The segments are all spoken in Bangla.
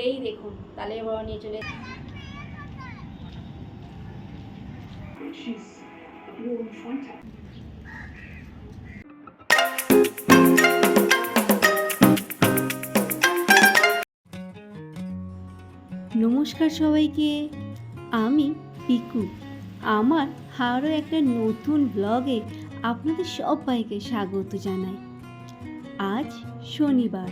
এই দেখুন তালে বড়া নিয়ে চলে নমস্কার সবাইকে, আমি পিকু। আমার আরও একটা নতুন ব্লগে আপনাদের সবাইকে স্বাগত জানাই। আজ শনিবার,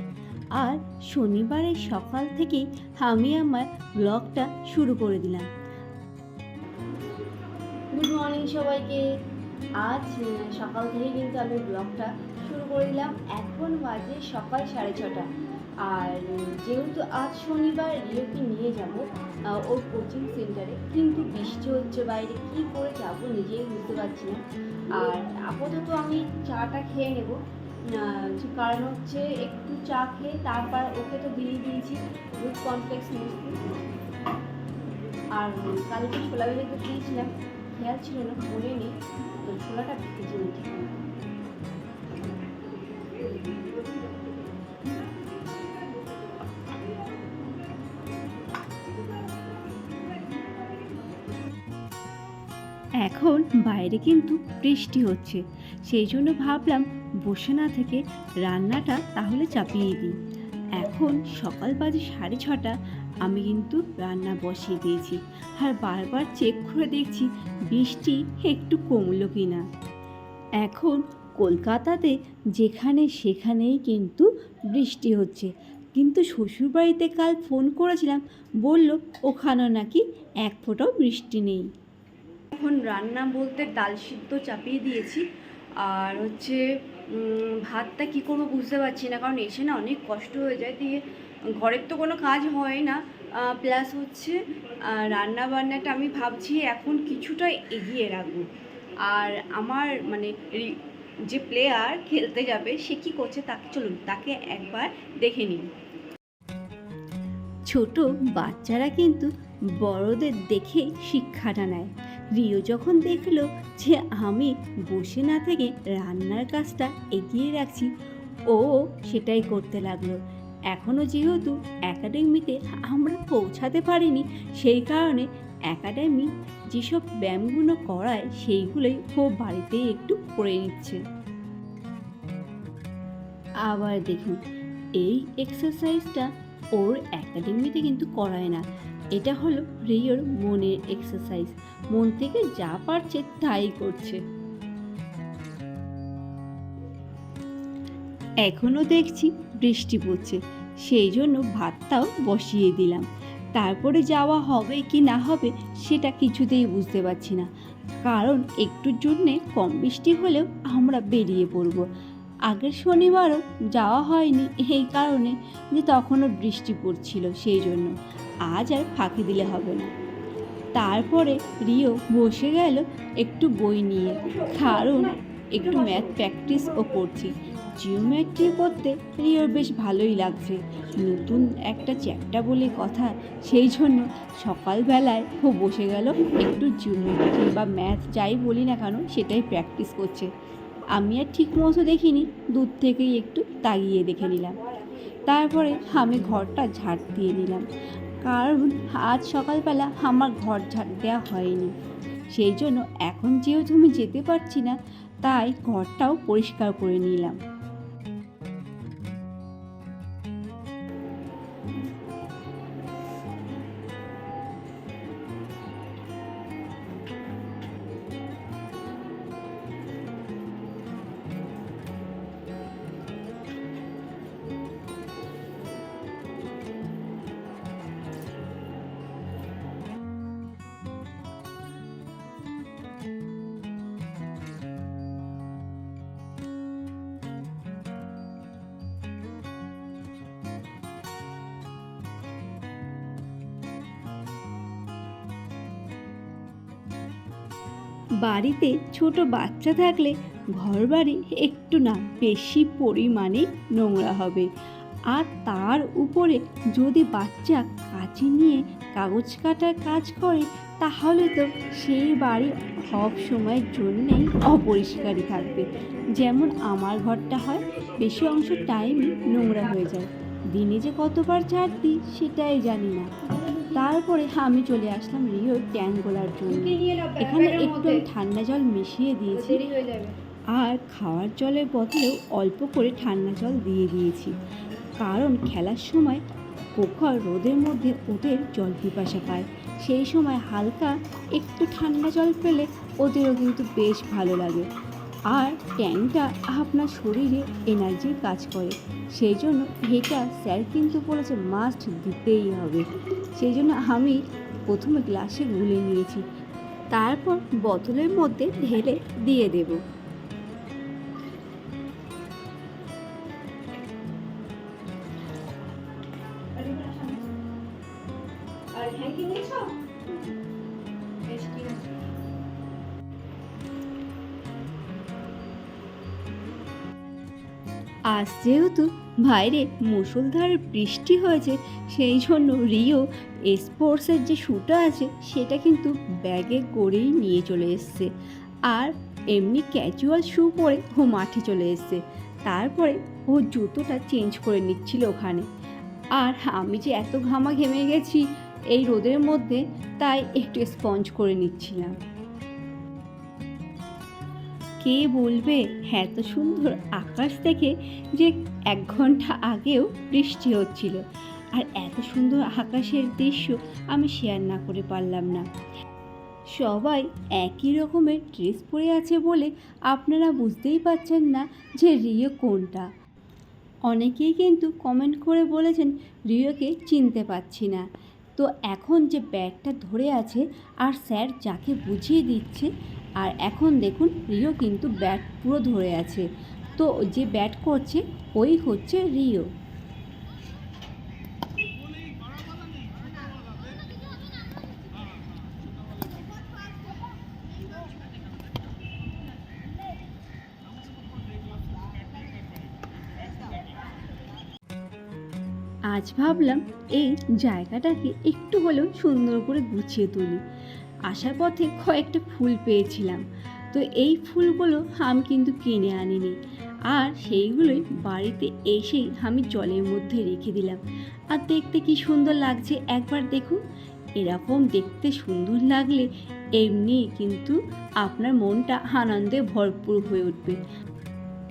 আর শনিবারের সকাল থেকেই আমি আমার ব্লগটা শুরু করে দিলাম। গুড মর্নিং সবাইকে। আজ সকাল থেকে কিন্তু আমি ব্লগটা শুরু করে দিলাম। এখন বাজে সকাল 6:30। আর যেহেতু আজ শনিবার, রিওকে নিয়ে যাব ওর কোচিং সেন্টারে, কিন্তু বৃষ্টি হচ্ছে বাইরে, কি করে যাব নিজেই বুঝতে পারছি না। আর আপাতত আমি চাটা খেয়ে নেব, কারণ হচ্ছে একটু চা খেয়ে তারপর ওকে তো দিয়ে দিয়েছি দুধ কমপ্লেক্স মিষ্টি। আর কালকে ছোলা ভেজে দিয়েছিলাম, খেয়াল ছিল না, মনে নেই, তো ছোলাটা ভেজে নিচ্ছি। এখন বাইরে কিন্তু বৃষ্টি হচ্ছে, সেই জন্য ভাবলাম বসে না থেকে রান্নাটা তাহলে চাপিয়ে দিই। এখন সকাল বাজে 6:30, আমি কিন্তু রান্না বসিয়ে দিয়েছি। আর বারবার চেক করে দেখছি বৃষ্টি একটু কমলো কি না। এখন কলকাতাতে যেখানে সেখানেই কিন্তু বৃষ্টি হচ্ছে, কিন্তু শ্বশুরবাড়িতে কাল ফোন করেছিলাম, বলল ওখানেও নাকি এক ফোঁটাও বৃষ্টি নেই। এখন রান্না বলতে ডাল সিদ্ধ চাপিয়ে দিয়েছি, আর হচ্ছে ভাতটা কী করবো বুঝতে পারছি না, কারণ এসে না অনেক কষ্ট হয়ে যায়, দিয়ে ঘরের তো কোনো কাজ হয় না, প্লাস হচ্ছে রান্না বান্নাটা আমি ভাবছি এখন কিছুটা এগিয়ে রাখবো। আর আমার মানে যে প্লেয়ার খেলতে যাবে সে কী করছে তাকে চলুন তাকে একবার দেখে নিন। ছোট বাচ্চারা কিন্তু বড়দের দেখে শিক্ষাটা নেয়। রিও যখন দেখলো যে আমি বসে না থেকে রান্নার কাজটা এগিয়ে রাখছি, ও সেটাই করতে লাগলো। এখনও যেহেতু একাডেমিতে আমরা পৌঁছাতে পারিনি, সেই কারণে একাডেমি যেসব ব্যায়ামগুলো করায় সেইগুলোই ও বাড়িতেই একটু করে নিচ্ছে। আবার দেখুন, এই এক্সারসাইজটা ওর একাডেমিতে কিন্তু করায় না, এটা হলো রিওর মনের এক্সারসাইজ। মন থেকে যা পারছে তাই করছে। এখনও দেখছি বৃষ্টি পড়ছে, সেই জন্য ভাতটাও বসিয়ে দিলাম। তারপরে যাওয়া হবে কি না হবে সেটা কিছুতেই বুঝতে পারছি না, কারণ একটুর জন্যে কম বৃষ্টি হলেও আমরা বেরিয়ে পড়ব। আগের শনিবারও যাওয়া হয়নি এই কারণে যে তখনও বৃষ্টি পড়ছিল, সেই জন্য আজ আর ফাঁকি দিলে হবে না। তারপরে রিও বসে গেল একটু বই নিয়ে, কারণ একটু ম্যাথ প্র্যাকটিসও করছি। জিওমেট্রি করতে রিওর বেশ ভালোই লাগছে, নতুন একটা চ্যাপ্টার বলে কথা, সেই জন্য সকালবেলায় ও বসে গেল একটু জিওমেট্রি বা ম্যাথ যাই বলি না কেন সেটাই প্র্যাকটিস করছে। আমি আর ঠিক মতো দেখিনি, দূর থেকেই একটু তাকিয়ে দেখে নিলাম। তারপরে আমি ঘরটা ঝাড় দিয়ে নিলাম, কারণ আজ সকালবেলা আমার ঘর ঝাড় দেওয়া হয়নি, সেই জন্য এখন যেহেতু আমি যেতে পারছি না, তাই ঘরটাও পরিষ্কার করে নিলাম। বাড়িতে ছোট বাচ্চা থাকলে ঘরবাড়ি একটু না বেশি পরিমাণে নোংরা হবে, আর তার উপরে যদি বাচ্চা কাঁচি নিয়ে কাগজ কাটার কাজ করে, তাহলে তো সেই বাড়ি সব সময়ের জন্যেই অপরিষ্কারই থাকবে। যেমন আমার ঘরটা হয়, বেশি অংশ টাইমই নোংরা হয়ে যায়, দিনে যে কতবার ঝাড় দিই সেটাই জানি না। তারপরে আমি চলে আসলাম রিওর ট্যাঙ্ক গোলার জন্য। এখানে একটু আমি ঠান্ডা জল মিশিয়ে দিয়েছি আর খাওয়ার জলের বদলেও অল্প করে ঠান্ডা জল দিয়ে দিয়েছি, কারণ খেলার সময় প্রখর রোদের মধ্যে ওদের জল পিপাসা পায়। সেই সময় হালকা একটু ঠান্ডা জল পেলে ওদেরও কিন্তু বেশ ভালো লাগে। আর ট্যাংটা আপনার শরীরে এনার্জির কাজ করে, সেই জন্য এটা স্যার কিন্তু বলেছে মাস্ট দিতেই হবে। সেই জন্য আমি প্রথমে গ্লাসে গুলে নিয়েছি, তারপর বোতলের মধ্যে ঢেলে দিয়ে দেব। আজ যেহেতু বাইরে মুষলধারে বৃষ্টি হয়েছে, সেই জন্য রিও স্পোর্টসের যে শ্যুটা আছে সেটা কিন্তু ব্যাগে করেই নিয়ে চলে এসছে, আর এমনি ক্যাজুয়াল শ্যু পরে ও মাঠে চলে এসছে। তারপরে ও জুতোটা চেঞ্জ করে নিচ্ছিল ওখানে। আর আমি যে এত ঘামা ঘেমে গেছি এই রোদের মধ্যে, তাই একটু স্পঞ্জ করে নিচ্ছিলাম। কে বলবে এত সুন্দর আকাশ দেখে যে 1 ঘন্টা আগেও বৃষ্টি হচ্ছিল, আর এত সুন্দর আকাশের দৃশ্য আমি শেয়ার না করে পারলাম না। সবাই একই রকমের ড্রেস পরে আছে বলে আপনারা বুঝতেই পারছেন না যে রিও কোনটা। অনেকেই কিন্তু কমেন্ট করে বলেছেন রিওকে চিনতে পারছি না। তো এখন যে ব্যাগটা ধরে আছে আর স্যার যাকে বুঝিয়ে দিচ্ছে, আর এখন দেখুন রিও কিন্তু ব্যাট পুরো ধরে আছে। তো যে ব্যাট করছে ওই হচ্ছে রিও। আজ ভাবলাম এই জায়গাটাকে একটু হলেও সুন্দর করে গুছিয়ে তুলি। আসার পথে কয়েকটা ফুল পেয়েছিলাম, তো এই ফুলগুলো আমি কিন্তু কিনে আনিনি, আর সেইগুলোই বাড়িতে এসেই আমি জলের মধ্যে রেখে দিলাম। আর দেখতে কি সুন্দর লাগছে একবার দেখুন। এরকম দেখতে সুন্দর লাগলে এমনি কিন্তু আপনার মনটা আনন্দে ভরপুর হয়ে উঠবে।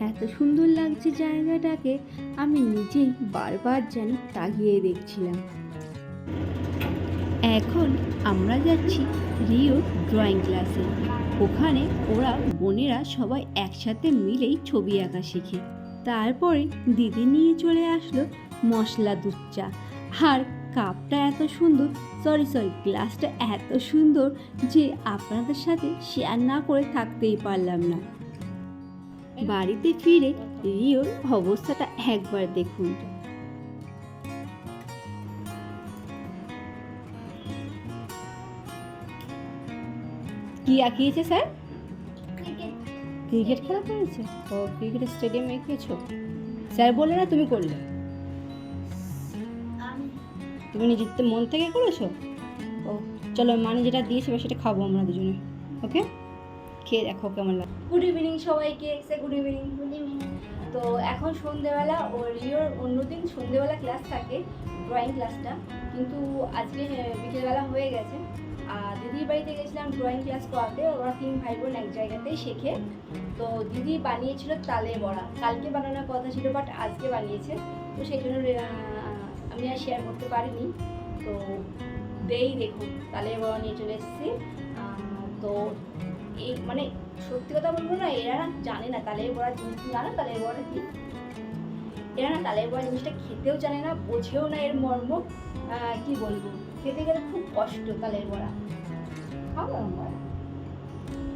এত সুন্দর লাগছে জায়গাটাকে, আমি নিজেই বারবার যেন তাকিয়ে দেখছিলাম। এখন আমরা যাচ্ছি রিও ড্রয়িং ক্লাসে। ওখানে ওরা বোনেরা সবাই একসাথে মিলেই ছবি আঁকা শেখে। তারপরে দিদি নিয়ে চলে আসলো মশলা দুধ চা। আর কাপটা এত সুন্দর, সরি গ্লাসটা এত সুন্দর যে আপনাদের সাথে শেয়ার না করে থাকতেই পারলাম না। বাড়িতে ফিরে রিওর অবস্থাটা একবার দেখুন। কি আঁকিয়েছে স্যার? ক্রিকেট খেলা করেছে? ও ক্রিকেট স্টেডিয়ামে এঁকেছো? স্যার বলে না তুমি করলে? তুমি নিজের মন থেকে করেছো? ও চলো, মানে যেটা দিয়েছে সেটা খাবো আমরা দুজনে। ওকে, খেয়ে দেখো কেমন লাগে। গুড ইভিনিং সবাইকে। Good evening. তো এখন সন্ধেবেলা, ও রিওর অন্যদিন সন্ধেবেলা ক্লাস থাকে ড্রয়িং ক্লাসটা, কিন্তু আজকে বিকেলবেলা হয়ে গেছে। আর দিদির বাড়িতে গেছিলাম ড্রয়িং ক্লাস করাতে। ওরা 3 ভাই বোন এক জায়গাতেই শেখে। তো দিদি বানিয়েছিল তালের বড়া, কালকে বানানোর কথা ছিল বাট আজকে বানিয়েছে, তো সেই জন্য আমি আর শেয়ার করতে পারিনি। তো দেখুন তালের বড়া নিয়ে চলে এসেছি। তো এই মানে সত্যি কথা বলবো না, এরা না জানে না তালের বড়া জিনিস। জানো তালের বড়া কি? এরা না তালের বড়া জিনিসটা খেতেও জানে না, বোঝেও না এর মর্ম। কি বলবো, খেতে গেলে খুব কষ্ট। তালের বড়া খাবো,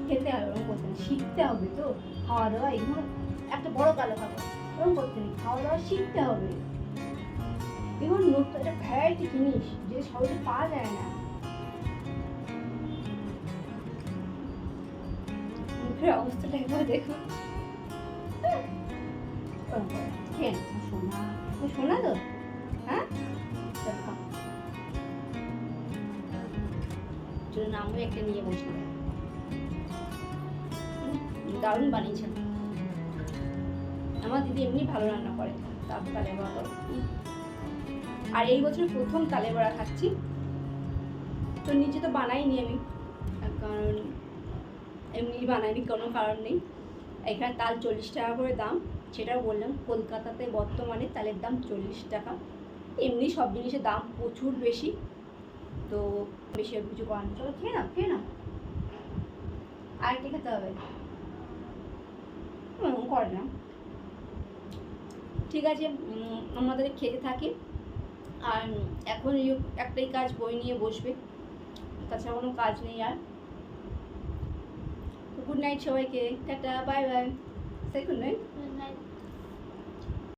খেতে হবে, ওরকম করতে নেই, শিখতে হবে। তো খাওয়া দাওয়া এগুলো একটা বড় কালো খাবো, ওরকম করতে নেই, খাওয়া দাওয়া শিখতে হবে। এগুলো নতুন একটা ভ্যারাইটি জিনিস যে সহজে পাওয়া যায় না। মুখের অবস্থাটা একবার দেখুন। শোনা তো, হ্যাঁ চলুন আমরা একটা নিয়ে বসলাম। দারুণ বানিয়েছেন। আমার দিদি এমনি ভালো রান্না করে, তারপর তাহলে আর এই বছর প্রথম তালে বড়া খাচ্ছি। তো নিজে তো বানাইনি আমি, কারণ এমনি বানাইনি, কোনো কারণ নেই। এখানে তাল 40 টাকা করে দাম, সেটাও বললাম। কলকাতাতে বর্তমানে তালের দাম 40 টাকা। এমনি সব জিনিসের দাম প্রচুর বেশি, তো বেশি আর কিছু করার নেই। চলো খেয়ে নাও, খেয়ে নাও। আর কি খেতে হবে? করে না। ঠিক আছে, আমাদের খেতে থাকি। আর এখন একটাই কাজ, বই নিয়ে বসবে, তাছাড়া কোনো কাজ নেই আর। গুড নাইট সবাইকে, টাটা, বাই বাই, সে গুড নাইট।